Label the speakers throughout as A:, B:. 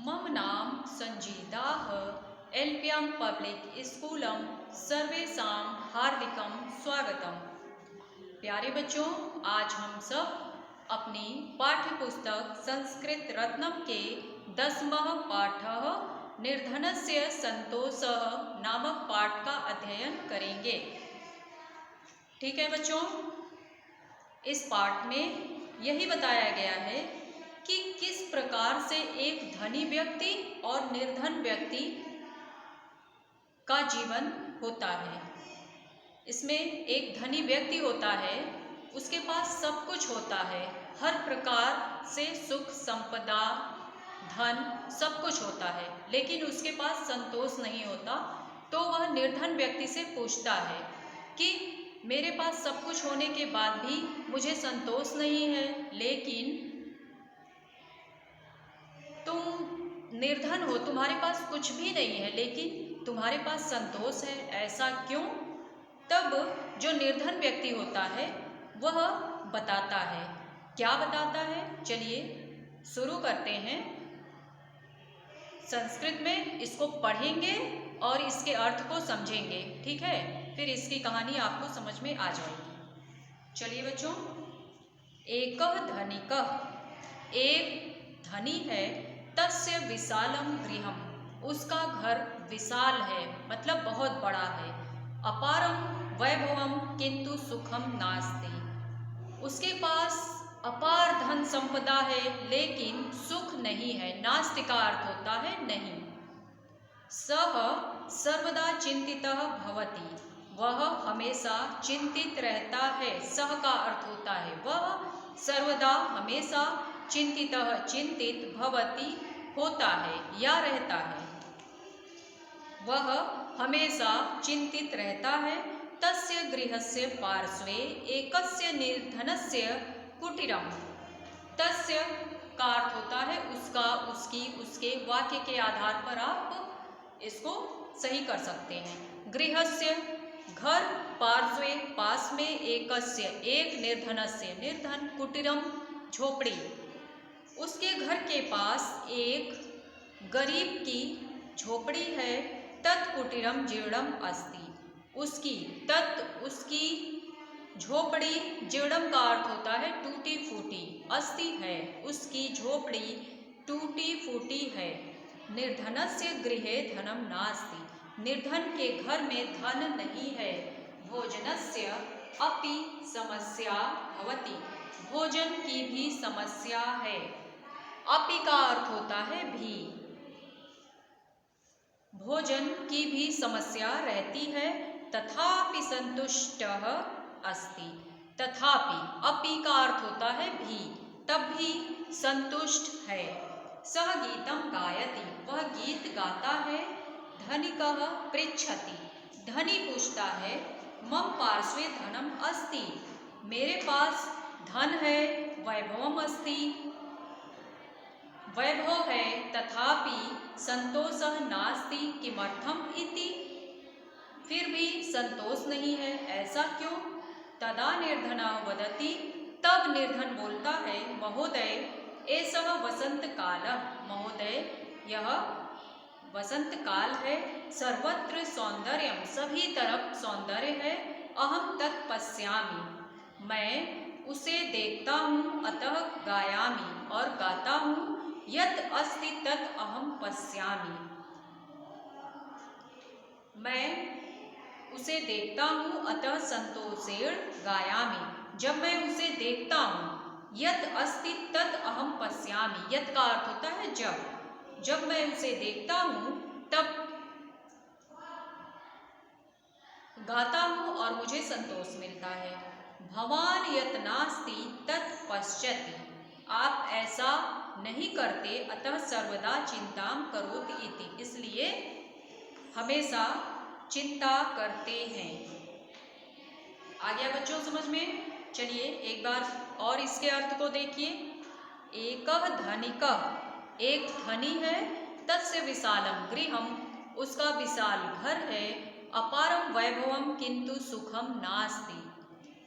A: मम नाम संजीदाः एल्प्यां पब्लिक स्कूलम सर्वेषां हार्दिकं स्वागतम। प्यारे बच्चों, आज हम सब अपनी पाठ्य पुस्तक संस्कृत रत्नम के 10वां पाठः निर्धनस्य संतोषः नामक पाठ का अध्ययन करेंगे। ठीक है बच्चों, इस पाठ में यही बताया गया है कि किस प्रकार से एक धनी व्यक्ति और निर्धन व्यक्ति का जीवन होता है। इसमें एक धनी व्यक्ति होता है, उसके पास सब कुछ होता है, हर प्रकार से सुख संपदा धन सब कुछ होता है, लेकिन उसके पास संतोष नहीं होता। तो वह निर्धन व्यक्ति से पूछता है कि मेरे पास सब कुछ होने के बाद भी मुझे संतोष नहीं है, लेकिन तुम निर्धन हो, तुम्हारे पास कुछ भी नहीं है, लेकिन तुम्हारे पास संतोष है, ऐसा क्यों? तब जो निर्धन व्यक्ति होता है वह बताता है। क्या बताता है? चलिए शुरू करते हैं। संस्कृत में इसको पढ़ेंगे और इसके अर्थ को समझेंगे, ठीक है? फिर इसकी कहानी आपको समझ में आ जाएगी। चलिए बच्चों, एकः धनिकः, एक धनी है, तस्य विशालम गृहम, उसका घर विशाल है, मतलब बहुत बड़ा है। अपारम वैभवम किंतु सुखम नास्ति, उसके पास अपार धन संपदा है, लेकिन सुख नहीं है। नास्ति का अर्थ होता है नहीं। सह सर्वदा चिंतितः भवति, वह हमेशा चिंतित रहता है। सह का अर्थ होता है वह, सर्वदा हमेशा चिंतितः चिंतित, भवति होता है या रहता है, वह हमेशा चिंतित रहता है। तस्य गृहस्य पार्श्वे एकस्य निर्धनस्य कुटीरम, तस्य का अर्थ होता है उसका, उसकी, उसके, वाक्य के आधार पर आप इसको सही कर सकते हैं। गृहस्य घर, पार्श्वे पास में, एकस्य एक, निर्धनस्य निर्धन, कुटीरम झोपड़ी, उसके घर के पास एक गरीब की झोपड़ी है। तत्कुटीरम जीर्णम अस्ति, उसकी, तत् उसकी झोपड़ी, जीर्णम का अर्थ होता है टूटी फूटी, अस्ति है उसकी झोपड़ी टूटी फूटी है। निर्धनस्य गृहे धनम नास्ति, निर्धन के घर में धन नहीं है। भोजनस्य अपि समस्या भवति, भोजन की भी समस्या है। अपि का अर्थ होता है भी, भोजन की भी समस्या रहती है। तथापि संतुष्टः अस्ति, तथापि, अपि का अर्थ होता है भी, तब भी संतुष्ट है। सह गीतम गायति, वह गीत गाता है। धनिकः पृच्छति, धनी पूछता है। मम पार्श्वे धनम अस्ति, मेरे पास धन है। वैभवम अस्ति, वैभव है। तथापि संतोषः नास्ति, किमर्थम इति, फिर भी संतोष नहीं है, ऐसा क्यों? तदा निर्धनः वदति, तब निर्धन बोलता है। महोदय एषः वसंत कालः, महोदय यह वसंत काल है। सर्वत्र सौंदर्यम, सभी तरफ सौंदर्य है। अहम तत् पश्यामि, मैं उसे देखता हूँ। अतः गायामि, और गाता हूँ। यत् अस्ति तत् अहम पश्यामि, मैं उसे देखता हूँ। अतः संतोषेण गायामि, जब मैं उसे देखता हूँ। यत् अस्ति तत् अहम पश्यामि, यत् का अर्थ होता है जब, जब मैं उसे देखता हूँ तब गाता हूँ और मुझे संतोष मिलता है। भवान यत् नास्ति तत् पश्यति, आप ऐसा नहीं करते। अतः सर्वदा चिंतां करोति इति, इसलिए हमेशा चिंता करते हैं। आ गया बच्चों समझ में? चलिए एक बार और इसके अर्थ को देखिए। एकः धनिकः, एक धनी है। तस्य विशालम गृहम, उसका विशाल घर है। अपारम वैभवम किंतु सुखम नास्ति,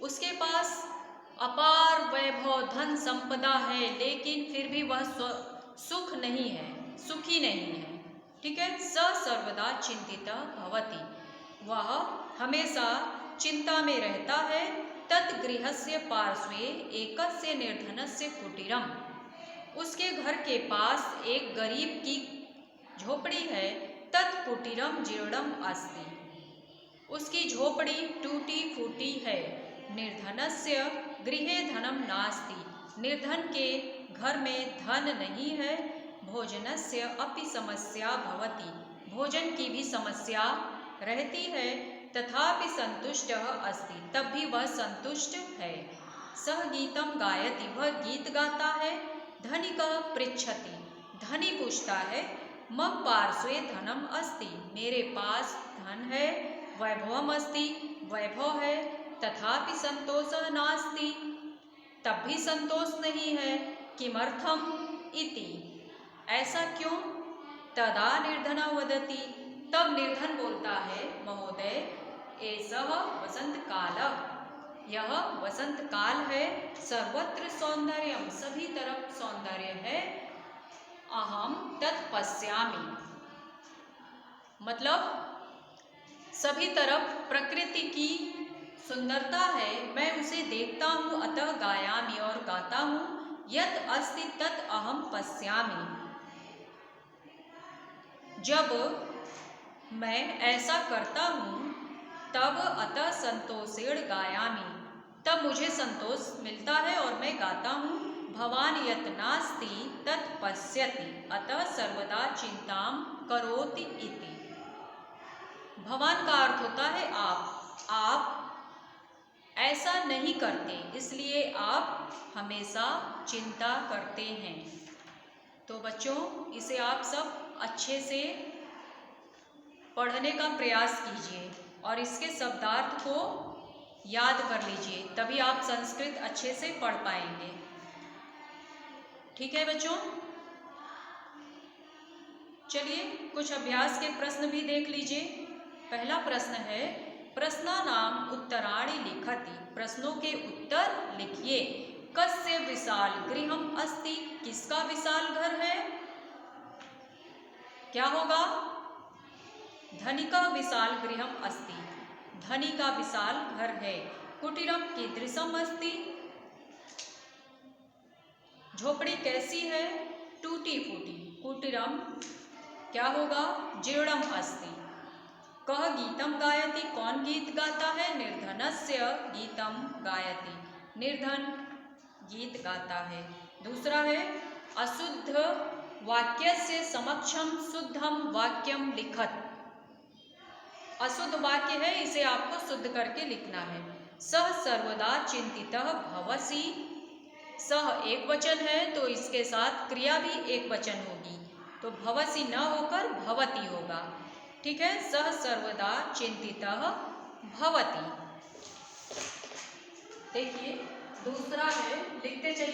A: उसके पास अपार वैभव धन संपदा है, लेकिन फिर भी वह सुख नहीं है, सुखी नहीं है। ठीक है। स सर्वदा चिंतितः भवति, वह हमेशा चिंता में रहता है। तत् गृहस्य पार्श्वे एकस्य निर्धनस्य कुटीरम, उसके घर के पास एक गरीब की झोपड़ी है। तत् कुटीरम जीर्णम अस्ति, उसकी झोपड़ी टूटी फूटी है। निर्धनस्य गृहे धनम नास्ति, निर्धन के घर में धन नहीं है। भोजनस्य अपि समस्या भवति, भोजन की भी समस्या रहती है। तथापि संतुष्टः अस्ति, तब भी वह संतुष्ट है। सह गीतम गायति, वह गीत गाता है। धनिकः पृच्छति, धनी पूछता है। मम पार्श्वे धनम अस्ति, मेरे पास धन है। वैभवम अस्ति, वैभव है। तथापि संतोषः नास्ति, तब भी संतोष नहीं है। किमर्थम इति, ऐसा क्यों। तदा निर्धनः वदति, तब निर्धन बोलता है। महोदय एषः वसंत कालः, यह वसंत काल है। सर्वत्र सौंदर्यम, सभी तरफ सौंदर्य है। अहम तत् पश्यामि, मतलब सभी तरफ प्रकृति की सुंदरता है, मैं उसे देखता हूँ। अतः गायामि, और गाता हूँ। यत् अस्ति तत् अहम पश्यामि, जब मैं ऐसा करता हूँ तब अतः संतोषेण गायामि, तब मुझे संतोष मिलता है और मैं गाता हूँ। भवान यत् नास्ति तत् पश्यति, अतः सर्वदा चिंताम करोति इति। भवान का अर्थ होता है आप ऐसा नहीं करते, इसलिए आप हमेशा चिंता करते हैं। तो बच्चों, इसे आप सब अच्छे से पढ़ने का प्रयास कीजिए और इसके शब्दार्थ को याद कर लीजिए, तभी आप संस्कृत अच्छे से पढ़ पाएंगे। ठीक है बच्चों, चलिए कुछ अभ्यास के प्रश्न भी देख लीजिए। पहला प्रश्न है, प्रश्नानाम उत्तराणि लिखति, प्रश्नों के उत्तर लिखिए। कस्य विशाल गृहम अस्ति, किसका विशाल घर है। क्या होगा। धनिका विशाल गृहम अस्ति, धनी का विशाल घर है। कुटीरम कीदृशम अस्ति, झोपड़ी कैसी है, टूटी फूटी। कुटीरम क्या होगा, जीर्णम अस्ति। कह गीतम गायति, कौन गीत गाता है। निर्धनस्य गीतम गायति, निर्धन गीत गाता है। दूसरा है, अशुद्ध वाक्यस्य समक्षम शुद्धम वाक्यम लिखत, अशुद्ध वाक्य है, इसे आपको शुद्ध करके लिखना है। सह सर्वदा चिंतितः भवसि, सह एक वचन है तो इसके साथ क्रिया भी एक वचन होगी, तो भवसि न होकर भवति होगा। ठीक है। सह सर्वदा चिंतितः भवति। देखिए दूसरा है, लिखते चलिए।